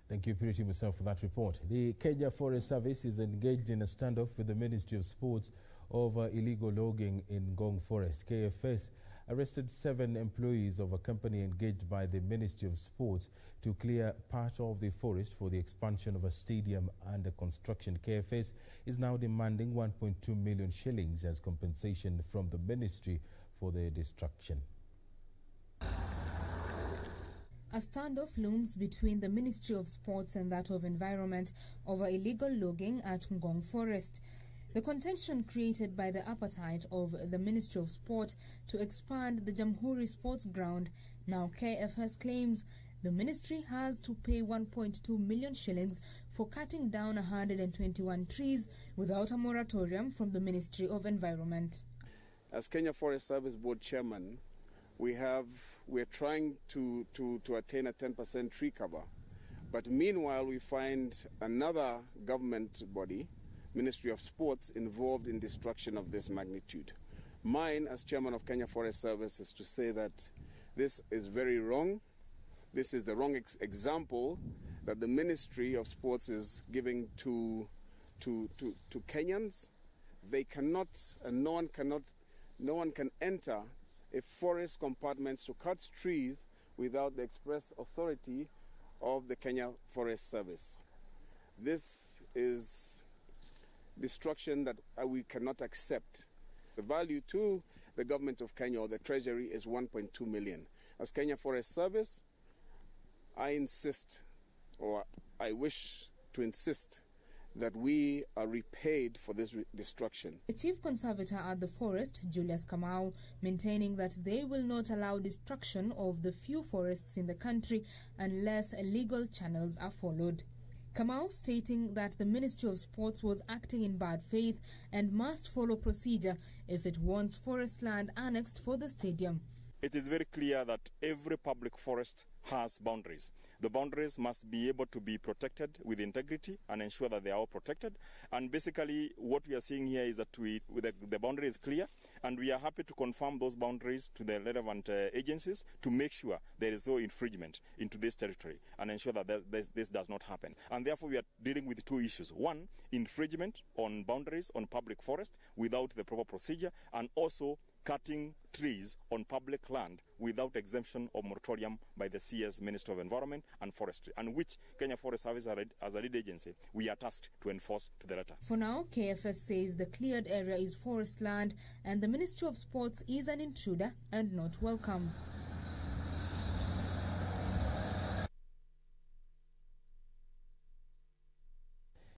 Thank you, Purity Musa, for that report. The Kenya Forest Service is engaged in a standoff with the Ministry of Sports over illegal logging in Ngong Forest. KFS arrested 7 employees of a company engaged by the Ministry of Sports to clear part of the forest for the expansion of a stadium under construction. KFS is now demanding 1.2 million shillings as compensation from the ministry for the destruction. A standoff looms between the Ministry of Sports and that of Environment over illegal logging at Ngong Forest. The contention created by the appetite of the Ministry of Sport to expand the Jamhuri Sports Ground. Now KFS claims the ministry has to pay 1.2 million shillings for cutting down 121 trees without a moratorium from the Ministry of Environment. As Kenya Forest Service Board Chairman, we're trying to attain a 10% tree cover. But meanwhile, we find another government body, Ministry of Sports, involved in destruction of this magnitude. Mine, as Chairman of Kenya Forest Service, is to say that this is very wrong. This is the wrong example that the Ministry of Sports is giving to Kenyans. They cannot, and no one can enter a forest compartments to cut trees without the express authority of the Kenya Forest Service. This is destruction that we cannot accept. The value to the government of Kenya or the treasury is 1.2 million. As Kenya Forest Service, I insist, or I wish to insist, that we are repaid for this destruction. The chief conservator at the forest, Julius Kamau, maintaining that they will not allow destruction of the few forests in the country unless legal channels are followed. Kamau stating that the Ministry of Sports was acting in bad faith and must follow procedure if it wants forest land annexed for the stadium. It is very clear that every public forest has boundaries. The boundaries must be able to be protected with integrity and ensure that they are all protected. And basically what we are seeing here is that the boundary is clear, and we are happy to confirm those boundaries to the relevant agencies to make sure there is no infringement into this territory and ensure that this does not happen. And therefore we are dealing with 2 issues. One, infringement on boundaries on public forest without the proper procedure, and also cutting trees on public land without exemption or moratorium by the CS Minister of Environment and Forestry, and which Kenya Forest Service as a lead agency, we are tasked to enforce to the letter. For now, KFS says the cleared area is forest land and the Ministry of Sports is an intruder and not welcome.